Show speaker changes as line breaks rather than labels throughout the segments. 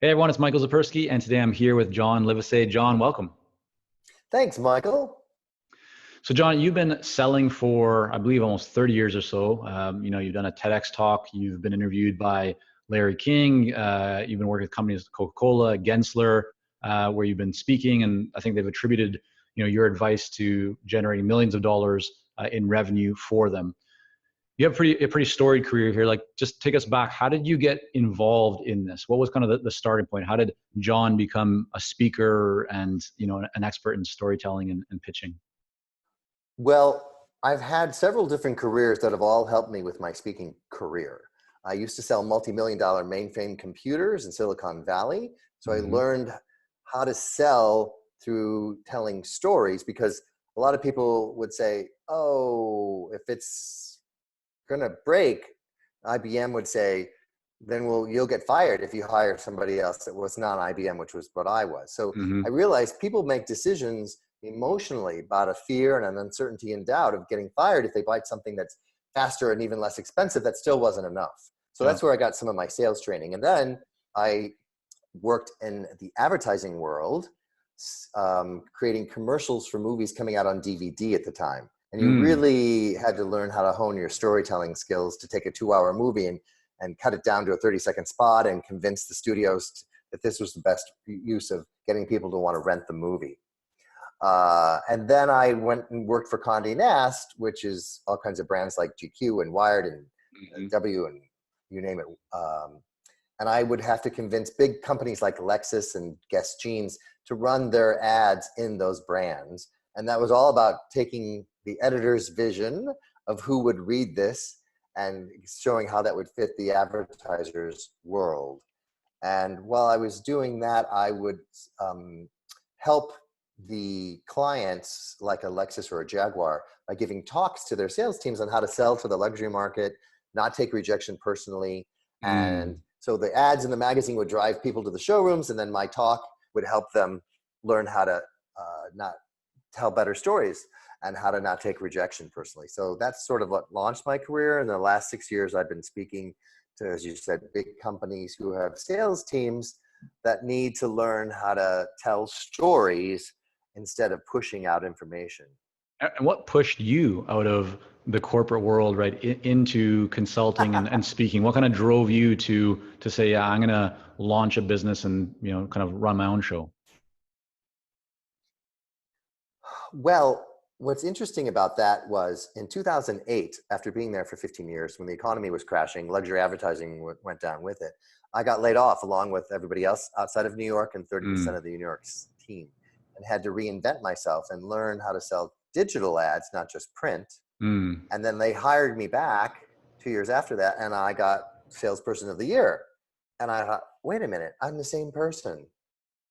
Hey everyone, it's Michael Zapersky, and today I'm here with John Livesay. John, welcome.
Thanks, Michael.
So John, you've been selling for, I believe, almost 30 years or so. You've done a TEDx talk, you've been interviewed by Larry King, you've been working with companies like Coca-Cola, Gensler, where you've been speaking, and I think they've attributed, your advice to generating millions of dollars in revenue for them. You have a pretty storied career here. Like, just take us back. How did you get involved in this? What was kind of the starting point? How did John become a speaker and an expert in storytelling and pitching?
Well, I've had several different careers that have all helped me with my speaking career. I used to sell multi-million dollar mainframe computers in Silicon Valley. So I
Hmm.
learned how to sell through telling stories, because a lot of people would say, oh, if it's going to break, IBM would say, then you'll get fired if you hire somebody else that was not IBM, which was what I was. So
Hmm.
I realized people make decisions emotionally about a fear and an uncertainty and doubt of getting fired if they buy something that's faster and even less expensive that still wasn't enough. So
Yeah.
that's where I got some of my sales training. And then I worked in the advertising world, creating commercials for movies coming out on DVD at the time. And you
Mm.
really had to learn how to hone your storytelling skills to take a 2-hour movie and cut it down to a 30-second spot and convince the studios that this was the best use of getting people to want to rent the movie. And then I went and worked for Condé Nast, which is all kinds of brands like GQ and Wired and
Hmm.
W and you name it. And I would have to convince big companies like Lexus and Guess Jeans to run their ads in those brands. And that was all about taking the editor's vision of who would read this and showing how that would fit the advertiser's world. And while I was doing that, I would help the clients like a Lexus or a Jaguar by giving talks to their sales teams on how to sell to the luxury market, not take rejection personally. And
Mm.
so the ads in the magazine would drive people to the showrooms, and then my talk would help them learn how to not tell better stories and how to not take rejection personally. So that's sort of what launched my career. In the last 6 years, I've been speaking to, as you said, big companies who have sales teams that need to learn how to tell stories instead of pushing out information.
And what pushed you out of the corporate world, right, into consulting and speaking? What kind of drove you to say, yeah, I'm going to launch a business and kind of run my own show?
Well, what's interesting about that was in 2008, after being there for 15 years, when the economy was crashing, luxury advertising went down with it. I got laid off along with everybody else outside of New York and 30%
Mm.
of the New York's team, and had to reinvent myself and learn how to sell digital ads, not just print.
Mm.
And then they hired me back 2 years after that, and I got salesperson of the year. And I thought, wait a minute, I'm the same person,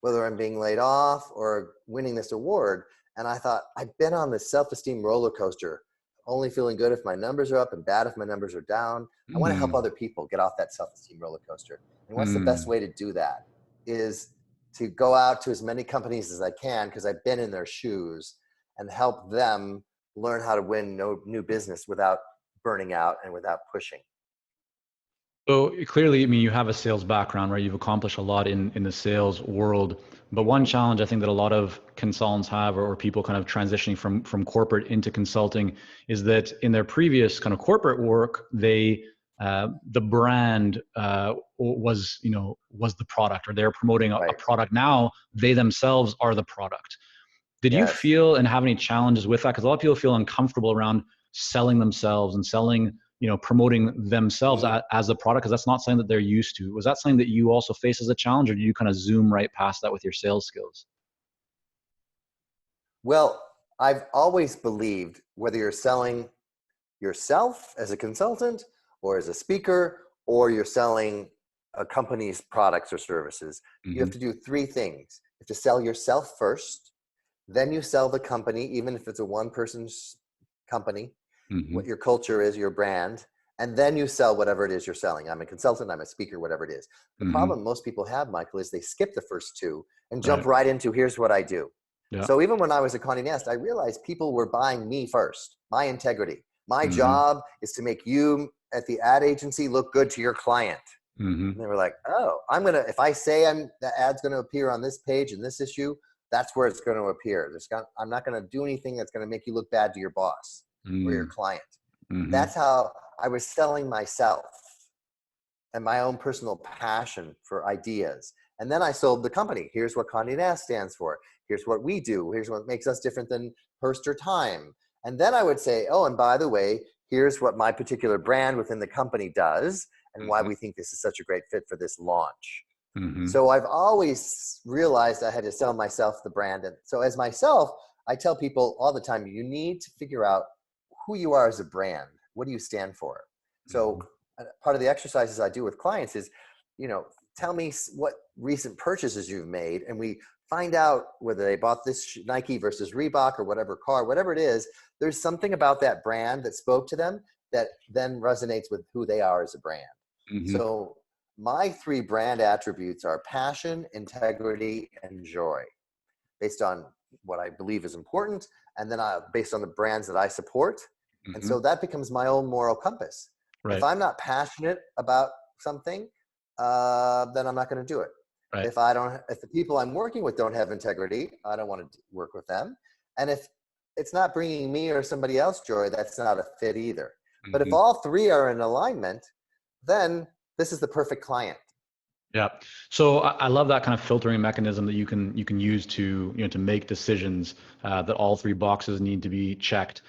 whether I'm being laid off or winning this award. And I thought, I've been on this self-esteem roller coaster, only feeling good if my numbers are up and bad if my numbers are down. I want to help
Mm.
other people get off that self-esteem roller coaster. And what's the best
Mm.
way to do that is to go out to as many companies as I can, because I've been in their shoes, and help them learn how to win new business without burning out and without pushing.
So clearly, I mean, you have a sales background, right? You've accomplished a lot in the sales world. But one
Mhm.
challenge I think that a lot of consultants have, or people kind of transitioning from corporate into consulting, is that in their previous kind of corporate work, the brand was the product, or they're promoting a
Right.
product. Now they themselves are the product. Did you
Yes.
feel and have any challenges with that? Because a lot of people feel uncomfortable around selling themselves and selling, promoting themselves as a product, because that's not something that they're used to. Was that something that you also face as a challenge, or do you kind of zoom right past that with your sales skills?
Well, I've always believed whether you're selling yourself as a consultant or as a speaker, or you're selling a company's products or services, you have
Hmm.
to do three things. You have to sell yourself first, then you sell the company, even if it's a one person's company, what
Hmm.
your culture is, your brand, and then you sell whatever it is you're selling. I'm a consultant, I'm a speaker, whatever it is. The
Hmm.
problem most people have, Michael, is they skip the first two and jump
Right.
right into here's what I do.
Yeah.
So even when I was at Condé Nast, I realized people were buying me first, my integrity. My
Hmm.
job is to make you at the ad agency look good to your client.
Mm-hmm.
And they were like, oh, if I say the ad's going to appear on this page in this issue, that's where it's going to appear. I'm not going to do anything that's going to make you look bad to your boss or your client.
Mm-hmm.
That's how I was selling myself and my own personal passion for ideas. And then I sold the company. Here's what Condé Nast stands for. Here's what we do. Here's what makes us different than Hearst or Time. And then I would say, oh, and by the way, here's what my particular brand within the company does and why
Mm-hmm.
we think this is such a great fit for this launch.
Mm-hmm.
So I've always realized I had to sell myself the brand. And so as myself, I tell people all the time, you need to figure out who you are as a brand. What do you stand for? So part of the exercises I do with clients is, tell me what recent purchases you've made, and we find out whether they bought this Nike versus Reebok or whatever car, whatever it is. There's something about that brand that spoke to them that then resonates with who they are as a brand.
Mm-hmm.
So my 3 brand attributes are passion, integrity, and joy, based on what I believe is important, and then based on the brands that I support. And
Mm-hmm.
so that becomes my own moral compass.
Right.
If I'm not passionate about something, then I'm not going to do it.
Right.
If the people I'm working with don't have integrity, I don't want to work with them. And if it's not bringing me or somebody else joy, that's not a fit either.
Mm-hmm.
But if all 3 are in alignment, then this is the perfect client.
Yeah. So I love that kind of filtering mechanism that you can use to, to make decisions that all 3 boxes need to be checked.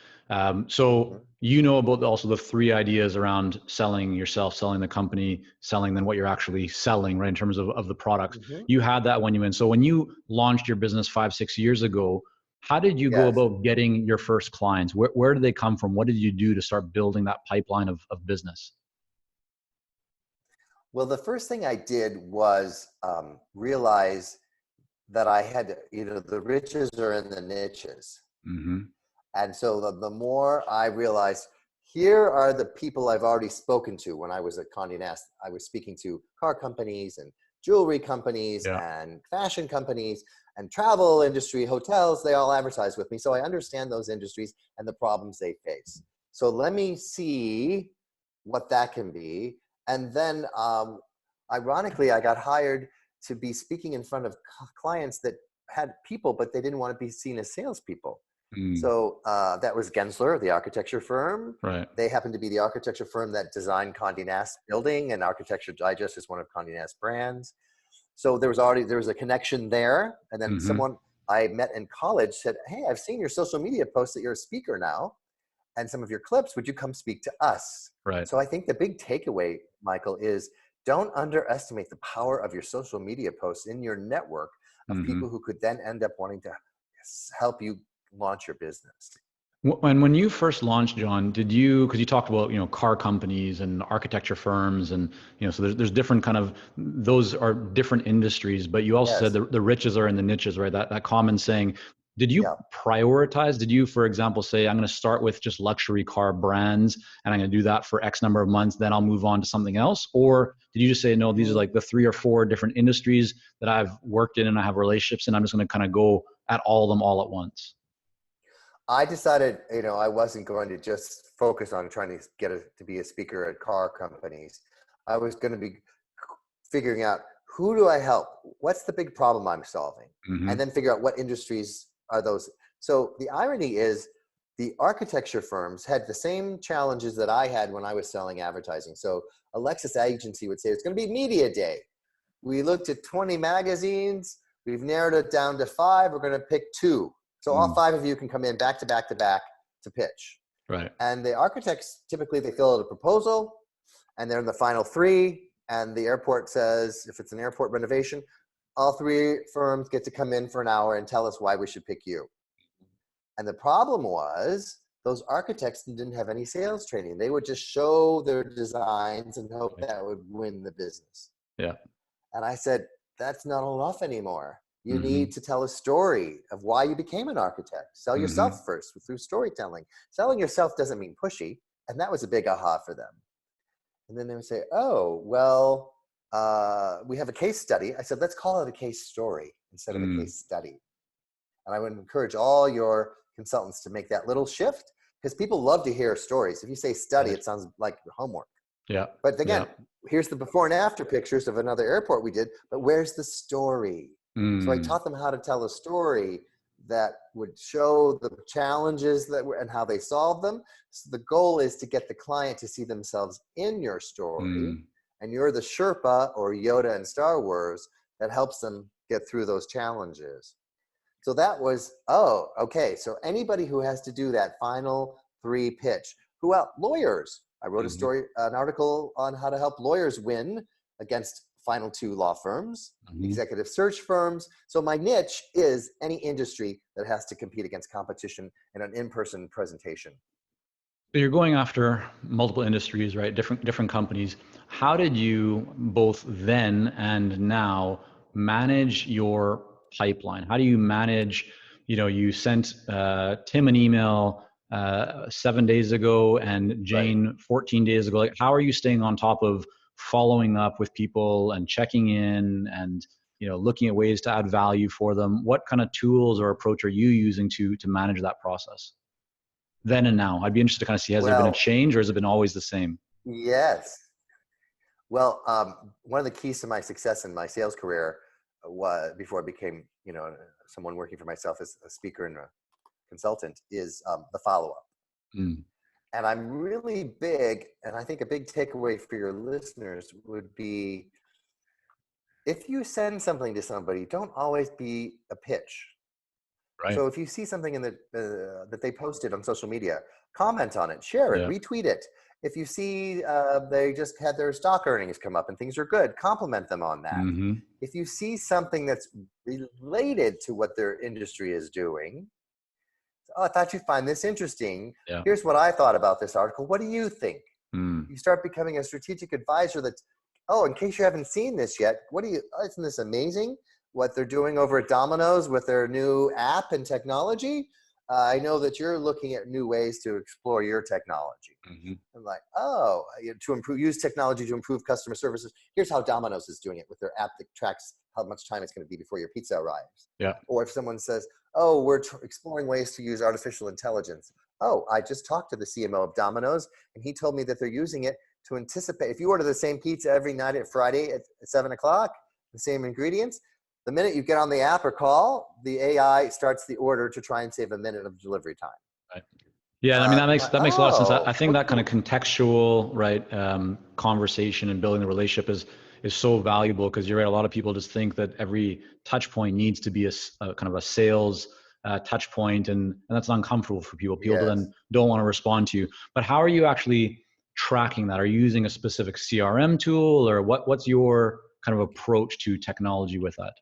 So about also the 3 ideas around selling yourself, selling the company, selling then what you're actually selling, right? In terms of the products, you had that when you went. So when you launched your business 5-6 years ago, how did you go
Yes.
about getting your first clients? Where did they come from? What did you do to start building that pipeline of business?
Well, the first thing I did was realize that I had, the riches are in the niches.
Mm-hmm.
And so the more I realized, here are the people I've already spoken to. When I was at Condé Nast, I was speaking to car companies and jewelry companies
Yeah.
and fashion companies and travel industry, hotels. They all advertise with me. So I understand those industries and the problems they face. So let me see what that can be. And then ironically, I got hired to be speaking in front of clients that had people, but they didn't want to be seen as salespeople. So that was Gensler, the architecture firm.
Right.
They happened to be the architecture firm that designed Condé Nast building, and Architecture Digest is one of Condé Nast brands. So there was a connection there. And then someone I met in college said, hey, I've seen your social media posts that you're a speaker now and some of your clips. Would you come speak to us?
Right.
So I think the big takeaway, Michael, is don't underestimate the power of your social media posts in your network of people who could then end up wanting to help you launch your business.
When you first launched, John, because you talked about, car companies and architecture firms and, so there's different those are different industries, but you also said the riches are in the niches, right? That common saying. Did you prioritize? Did you, for example, say, I'm going to start with just luxury car brands and I'm going to do that for X number of months, then I'll move on to something else? Or did you just say, no, these are like the 3 or 4 different industries that I've worked in and I have relationships and I'm just going to kind of go at all of them all at once?
I decided, I wasn't going to just focus on trying to get to be a speaker at car companies. I was going to be figuring out, who do I help? What's the big problem I'm solving? And then figure out what industries are those. So the irony is the architecture firms had the same challenges that I had when I was selling advertising. So a Lexus agency would say, it's going to be media day. We looked at 20 magazines. We've narrowed it down to 5. We're going to pick 2. So all 5 of you can come in back to back to back to pitch.
Right.
And the architects, typically they fill out a proposal and they're in the final 3. And the airport says, if it's an airport renovation, all 3 firms get to come in for an hour and tell us why we should pick you. And the problem was those architects didn't have any sales training. They would just show their designs and hope that would win the business.
Yeah.
And I said, that's not enough anymore. You need to tell a story of why you became an architect. Sell yourself first through storytelling. Selling yourself doesn't mean pushy. And that was a big aha for them. And then they would say, oh, well, we have a case study. I said, let's call it a case story instead of a case study. And I would encourage all your consultants to make that little shift, because people love to hear stories. If you say study, it sounds like homework.
Yeah.
But again,
Yeah.
here's the before and after pictures of another airport we did, but where's the story? So I
Mm,
taught them how to tell a story that would show the challenges that were and how they solved them. So the goal is to get the client to see themselves in your story,
mm,
and you're the Sherpa or Yoda in Star Wars that helps them get through those challenges. So that was, oh, okay. So anybody who has to do that final three pitch, who else? Lawyers. I wrote a
mhm,
story, an article on how to help lawyers win against final two law firms,
mhm.
executive search firms. So my niche is any industry that has to compete against competition in an in-person presentation.
So you're going after multiple industries, right? Different companies. How did you both then and now manage your pipeline? How do you manage? You sent Tim an email 7 days ago and
Right.
Jane 14 days ago. Like, how are you staying on top of following up with people and checking in and looking at ways to add value for them? What kind of tools or approach are you using to manage that process? Then and now? I'd be interested to kind of see, has there been a
Well,
change or has it been always the same?
yes. Well, one of the keys to my success in my sales career was before I became, someone working for myself as a speaker and a consultant is the follow-up.
Mm,
And I'm really big, and I think a big takeaway for your listeners would be if you send something to somebody, don't always be a pitch.
right.
So if you see something in that they posted on social media, comment on it, share it,
Yeah.
retweet it. If you see they just had their stock earnings come up and things are good, compliment them on that.
Mm-hmm.
If you see something that's related to what their industry is doing, oh, I thought you'd find this interesting.
Yeah.
Here's what I thought about this article. What do you think?
Mm,
You start becoming a strategic advisor that's, oh, in case you haven't seen this yet, isn't this amazing what they're doing over at Domino's with their new app and technology? I know that you're looking at new ways to explore your technology.
mm-hmm.
I'm like, oh, use technology to improve customer services. Here's how Domino's is doing it with their app that tracks how much time it's going to be before your pizza arrives.
Yeah.
Or if someone says, oh, we're exploring ways to use artificial intelligence. Oh, I just talked to the CMO of Domino's and he told me that they're using it to anticipate. If you order the same pizza every night at Friday at 7 o'clock, the same ingredients, the minute you get on the app or call, the AI starts the order to try and save a minute of delivery time.
Right. Yeah, I mean that
I'm
makes
like,
that makes a lot of sense. I
oh,
think that kind of
okay.
contextual, right, conversation and building the relationship is so valuable because you're right. A lot of people just think that every touch point needs to be a kind of a sales touch point, and that's uncomfortable for people. People
Yes.
then don't want to respond to you. But how are you actually tracking that? Are you using a specific CRM tool, or what's your kind of approach to technology with that?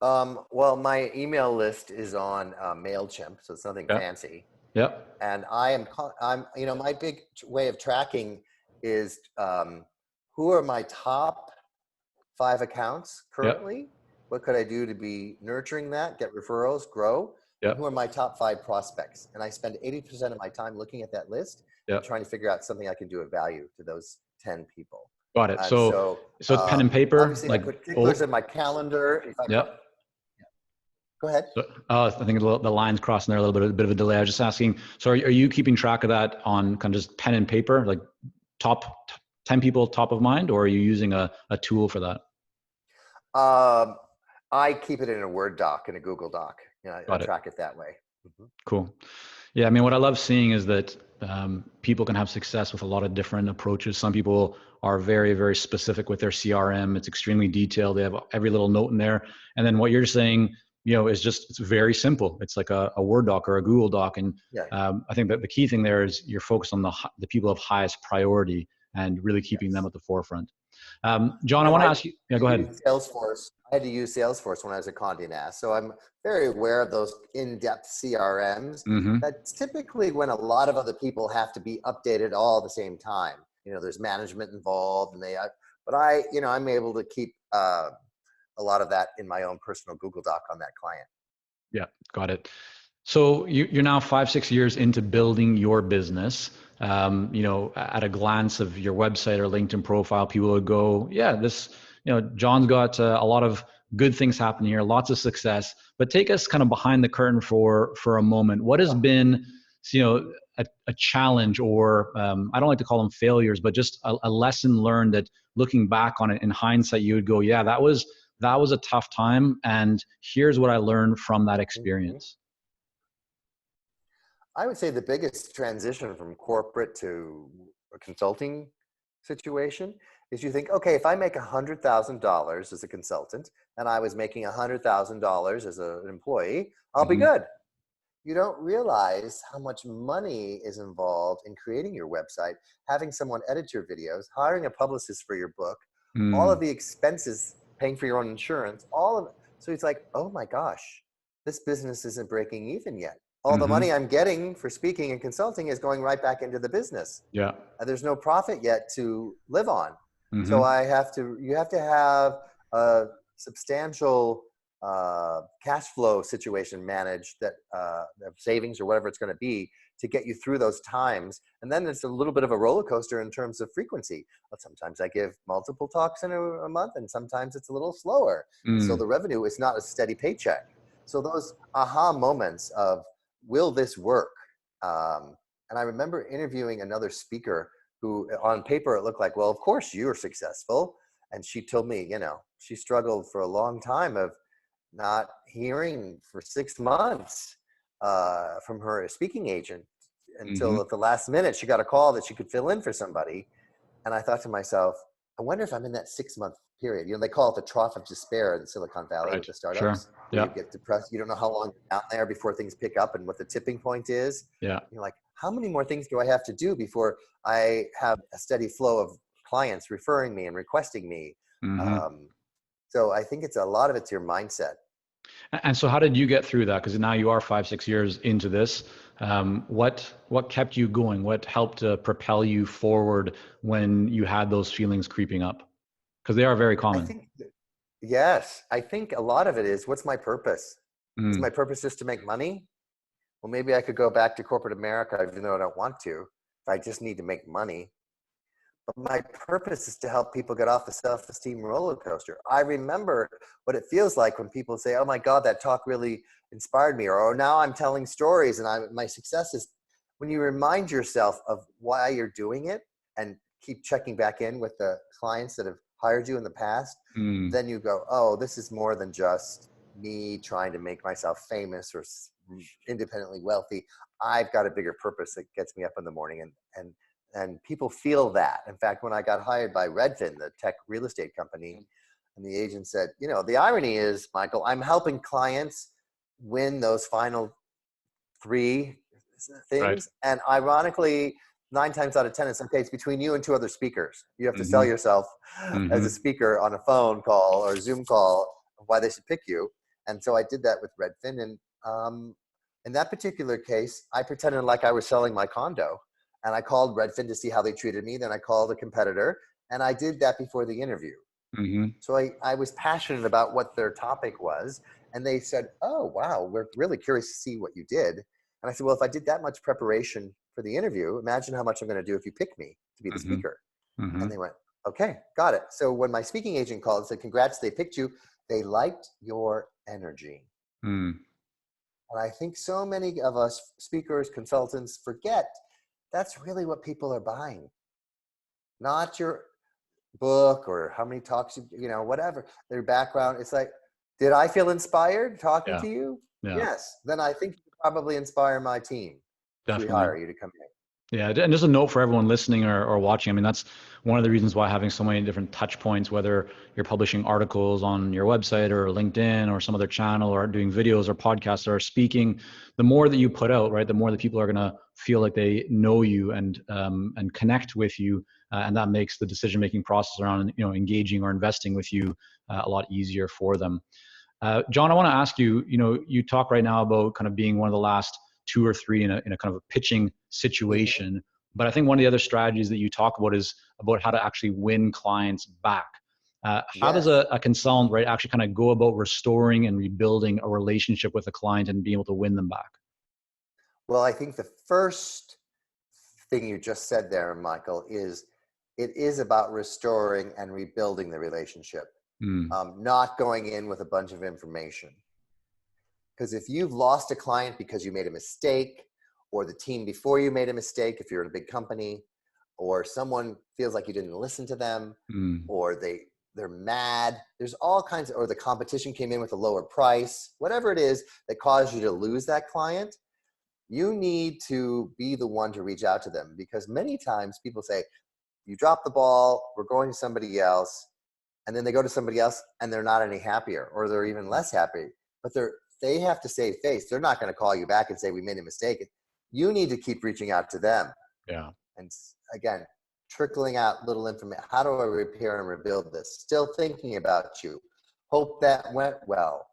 Well, my email list is on MailChimp, so it's nothing
Yeah.
fancy.
Yeah.
And my big way of tracking is who are my top 5 accounts
Yeah.
currently? What could I do to be nurturing that, get referrals, grow?
Yeah.
And who are my top 5 prospects? And I spend 80% of my time looking at that list
Yeah.
and trying to figure out something I can do of value to those 10 people.
Got it.
And
So
so
so it's pen and paper,
obviously I
like
put ticklers
oh
in my calendar. If I
yeah.
go ahead.
So, I think the line's crossing there a bit of a delay. I was just asking. So, are you keeping track of that on kind of just pen and paper, like top 10 people top of mind, or are you using a tool for that?
Um, I keep it in a Word doc, in a Google Doc. I
Got it.
track it that way. Mm-hmm.
Cool. Yeah, I mean, what I love seeing is that people can have success with a lot of different approaches. Some people are very, very specific with their CRM. It's extremely detailed. They have every little note in there. And then what you're saying, it's very simple. It's like a Word doc or a Google Doc. And
Yeah.
I think that the key thing there is you're focused on the people of highest priority and really keeping them
Yes.
at the forefront. John, I want to ask you. Yeah, go ahead.
Salesforce. I had to use Salesforce when I was at Condé Nast, so I'm very aware of those in-depth CRMs.
Mm-hmm.
That's typically when a lot of other people have to be updated all at the same time. There's management involved, and I'm able to keep a lot of that in my own personal Google Doc on that client.
Yeah, got it. So you're now 5-6 years into building your business. At a glance of your website or LinkedIn profile, people would go, yeah, John's got a lot of good things happening here, lots of success. But take us kind of behind the curtain for a moment. What has been, a challenge, or I don't like to call them failures, but just a lesson learned that looking back on it in hindsight, you would go, yeah, that was a tough time. And here's what I learned from that
Mhm.
experience.
I would say the biggest transition from corporate to a consulting situation is you think, okay, if I make $100,000 as a consultant and I was making $100,000 as an employee, I'll be
Mm-hmm.
good. You don't realize how much money is involved in creating your website, having someone edit your videos, hiring a publicist for your book, all of
Mm.
the expenses, paying for your own insurance, all of it. So it's like, oh my gosh, this business isn't breaking even yet. All the
Mm-hmm.
money I'm getting for speaking and consulting is going right back into the business.
Yeah.
There's no profit yet to live on. So
Mm-hmm.
you have to have a substantial cash flow situation managed, that savings or whatever it's going to be, to get you through those times. And then it's a little bit of a roller coaster in terms of frequency. But sometimes I give multiple talks in a month, and sometimes it's a little slower. And so
Mm.
the revenue is not a steady paycheck. So those aha moments of, will this work? And I remember interviewing another speaker who on paper it looked like, well, of course you are successful. And she told me, she struggled for a long time of not hearing for 6 months from her speaking agent, until
Mm-hmm.
at the last minute she got a call that she could fill in for somebody. And I thought to myself, I wonder if I'm in that 6 month period. They call it the trough of despair in Silicon Valley with
Right.
the
Sure.
startups, where
Yeah.
you get depressed. You don't know how long you're down there before things pick up and what the tipping point is.
Yeah.
You're like, how many more things do I have to do before I have a steady flow of clients referring me and requesting me?
Mm-hmm.
Um, so I think it's a lot of it's your mindset.
And so how did you get through that? Because now you are 5, 6 years into this. What kept you going? What helped to propel you forward when you had those feelings creeping up? Because they are very
I
common.
think, yes, I think a lot of it is, what's my purpose? Is my
Mm.
purpose just to make money? Well, maybe I could go back to corporate America, even though I don't want to, if I just need to make money. But my purpose is to help people get off the self-esteem roller coaster. I remember what it feels like when people say, oh my God, that talk really inspired me. Or, oh, now I'm telling stories and my success is, when you remind yourself of why you're doing it and keep checking back in with the clients that have hired you in the past,
Mm.
then you go, oh, this is more than just me trying to make myself famous or independently wealthy. I've got a bigger purpose that gets me up in the morning, and people feel that. In fact, when I got hired by Redfin, the tech real estate company, and the agent said, the irony is, Michael, I'm helping clients win those final three
Right.
things. And ironically, 9 times out of 10, in some cases, between you and two other speakers, you have to sell
Mm-hmm.
yourself as a
Mm-hmm.
speaker on a phone call or a Zoom call of why they should pick you. And so I did that with Redfin. And in that particular case, I pretended like I was selling my condo. And I called Redfin to see how they treated me. Then I called a competitor. And I did that before the interview.
Mm-hmm.
So I was passionate about what their topic was. And they said, oh, wow, we're really curious to see what you did. And I said, well, if I did that much preparation for the interview, imagine how much I'm going to do if you pick me to be the
Mm-hmm.
speaker.
Mm-hmm.
And they went, okay, got it. So when my speaking agent called and said, congrats, they picked you, they liked your energy.
Mm.
And I think so many of us speakers, consultants forget that's really what people are buying, not your book or how many talks, whatever their background. It's like, did I feel inspired talking
Yeah.
to you?
Yeah.
Yes. Then I think you could probably inspire my team if we
Definitely.
hire you to come in.
Yeah, and just a note for everyone listening or watching. I mean, that's one of the reasons why having so many different touch points, whether you're publishing articles on your website or LinkedIn or some other channel, or doing videos or podcasts or speaking, the more that you put out, right, the more that people are going to feel like they know you and connect with you, and that makes the decision-making process around engaging or investing with you a lot easier for them. John, I want to ask you, you talk right now about kind of being one of the last two or three in a kind of a pitching
Mhm.
situation. But I think one of the other strategies that you talk about is about how to actually win clients back. How does
Yes.
a consultant, right, actually kind of go about restoring and rebuilding a relationship with a client and being able to win them back?
Well, I think the first thing you just said there, Michael, is it is about restoring and rebuilding the relationship,
Mm.
not going in with a bunch of information. Because if you've lost a client because you made a mistake, or the team before you made a mistake if you're in a big company, or someone feels like you didn't listen to them, or they're mad. There's all kinds of, or the competition came in with a lower price, whatever it is that caused you to lose that client. You need to be the one to reach out to them, because many times people say, you drop the ball, we're going to somebody else. And then they go to somebody else and they're not any happier, or they're even less happy, but they have to save face. They're not going to call you back and say, we made a mistake. You need to keep reaching out to them.
Yeah.
And again, trickling out little information. How do I repair and rebuild this? Still thinking about you. Hope that went well.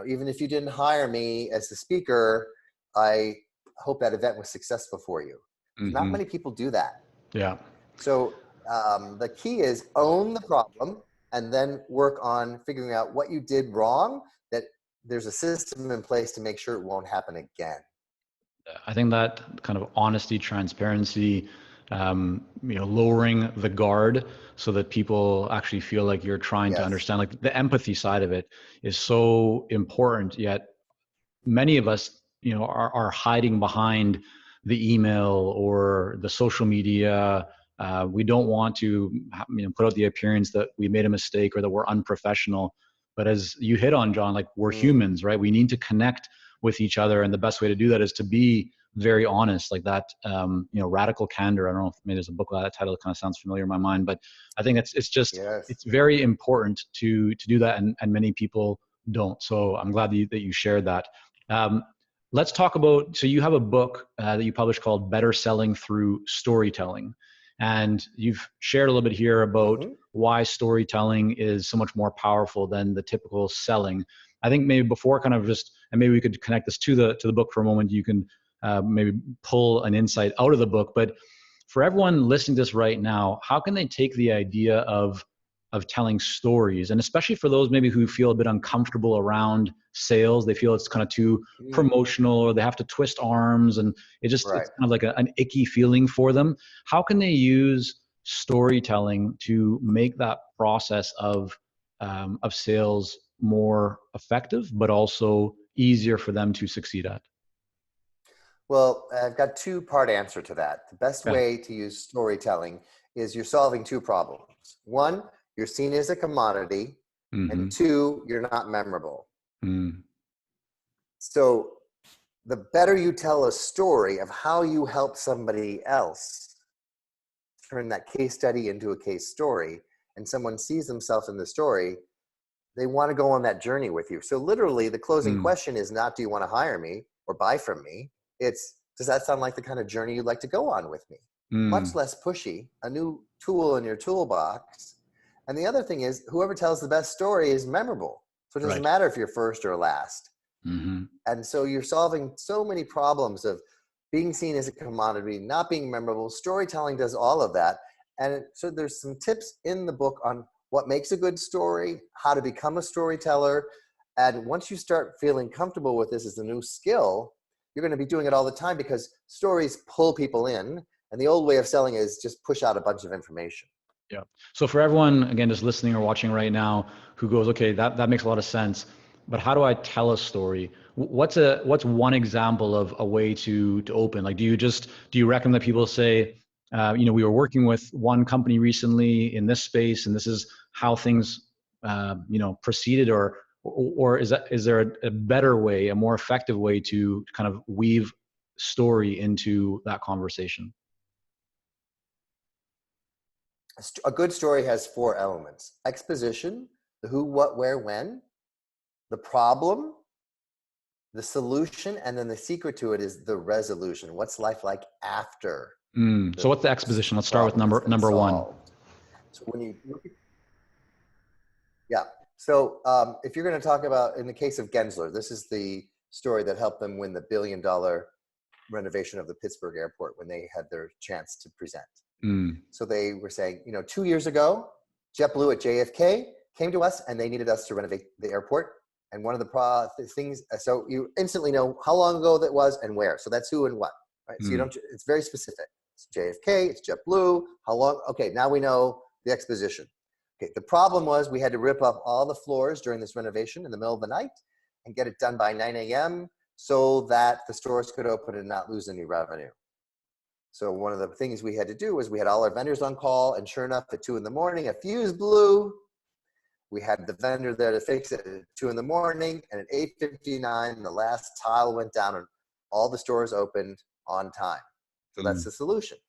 Even if you didn't hire me as the speaker, I hope that event was successful for you. Not many people do that.
Yeah.
So the key is own the problem and then work on figuring out what you did wrong, that there's a system in place to make sure it won't happen again.
I think that kind of honesty, transparency, lowering the guard so that people actually feel like you're trying to understand, like the empathy side of it is so important. Yet many of us, are hiding behind the email or the social media. We don't want to, put out the appearance that we made a mistake or that we're unprofessional. But as you hit on, John, like we're humans, right? We need to connect with each other, and the best way to do that is to be very honest, like that. Radical candor. I don't know if maybe there's a book with that title that kind of sounds familiar in my mind, but I think it's very important to do that, and many people don't. So I'm glad that you shared that. Let's talk about, so you have a book that you published called Better Selling Through Storytelling. And you've shared a little bit here about why storytelling is so much more powerful than the typical selling. I think maybe before kind of just, and maybe we could connect this to the book for a moment, you can maybe pull an insight out of the book. But for everyone listening to this right now, how can they take the idea of telling stories, and especially for those maybe who feel a bit uncomfortable around sales, they feel it's kind of too promotional, or they have to twist arms, and it's kind of like an icky feeling for them. How can they use storytelling to make that process of sales more effective, but also easier for them to succeed at?
Well, I've got two-part answer to that. The best way to use storytelling is you're solving two problems. One, you're seen as a commodity, and two, you're not memorable. So the better you tell a story of how you help somebody else, turn that case study into a case story, and someone sees themselves in the story, they want to go on that journey with you. So literally the closing question is not, do you want to hire me or buy from me? It's, does that sound like the kind of journey you'd like to go on with me? Much less pushy, a new tool in your toolbox. And the other thing is, whoever tells the best story is memorable. So it doesn't matter if you're first or last. And so you're solving so many problems of being seen as a commodity, not being memorable. Storytelling does all of that. And so there's some tips in the book on what makes a good story, how to become a storyteller. And once you start feeling comfortable with this as a new skill, you're going to be doing it all the time, because stories pull people in. And the old way of selling is just push out a bunch of information.
Yeah. So for everyone, again, just listening or watching right now, who goes, okay, that makes a lot of sense, but how do I tell a story? What's one example of a way to open? Like, do you recommend that people say, we were working with one company recently in this space, and this is how things, proceeded, or is there a better way, a more effective way to kind of weave story into that conversation?
A good story has four elements: exposition, the who, what, where, when, the problem, the solution, and then the secret to it is the resolution. What's life like after?
So what's the exposition? Let's start with number one.
So when you look at, so if you're going to talk about, in the case of Gensler, this is the story that helped them win the $1 billion renovation of the Pittsburgh airport when they had their chance to present. So they were saying, 2 years ago, JetBlue at JFK came to us and they needed us to renovate the airport. And one of the things, so you instantly know how long ago that was and where. So that's who and what, right? So it's very specific. It's JFK, it's JetBlue, how long? Okay, now we know the exposition. Okay, the problem was we had to rip up all the floors during this renovation in the middle of the night and get it done by 9 a.m. so that the stores could open and not lose any revenue. So one of the things we had to do was we had all our vendors on call, and sure enough, at 2 in the morning, a fuse blew. We had the vendor there to fix it at 2 in the morning, and at 8:59, the last tile went down and all the stores opened on time. So that's the solution.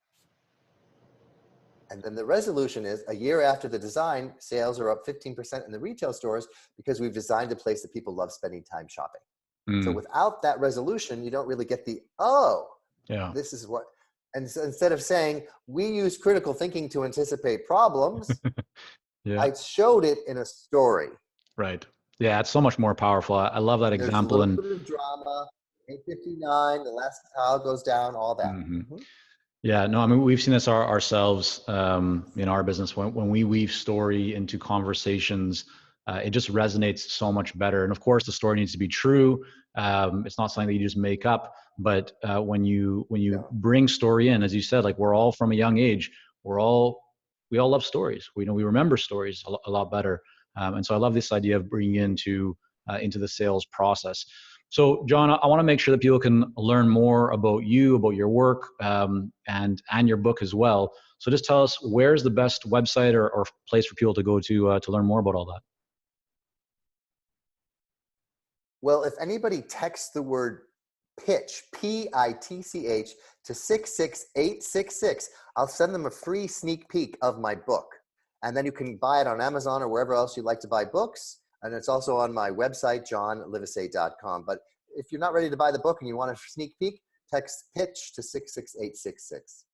And then the resolution is, a year after the design, sales are up 15% in the retail stores because we've designed a place that people love spending time shopping. So without that resolution, you don't really get the, this is what, and so instead of saying, we use critical thinking to anticipate problems, I showed it in a story.
Right. Yeah, it's so much more powerful. I love that example.
There's a little bit of drama, 8:59, the last tile goes down, all that.
Yeah, no, I mean, we've seen this ourselves in our business. When we weave story into conversations, it just resonates so much better. And of course, the story needs to be true. It's not something that you just make up. But when you bring story in, as you said, like, we're all from a young age, we all love stories. We remember stories a lot better. And so I love this idea of bringing into the sales process. So, John, I want to make sure that people can learn more about you, about your work, and your book as well. So just tell us, where's the best website or place for people to go to learn more about all that?
Well, if anybody texts the word pitch, PITCH, to 66866, I'll send them a free sneak peek of my book. And then you can buy it on Amazon or wherever else you like to buy books. And it's also on my website, johnlivesay.com. But if you're not ready to buy the book and you want a sneak peek, text pitch to 66866.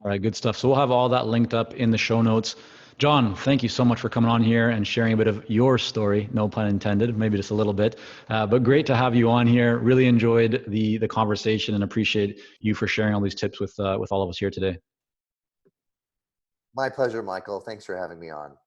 All right, good stuff. So we'll have all that linked up in the show notes. John, thank you so much for coming on here and sharing a bit of your story, no pun intended, maybe just a little bit, but great to have you on here. Really enjoyed the conversation and appreciate you for sharing all these tips with all of us here today.
My pleasure, Michael. Thanks for having me on.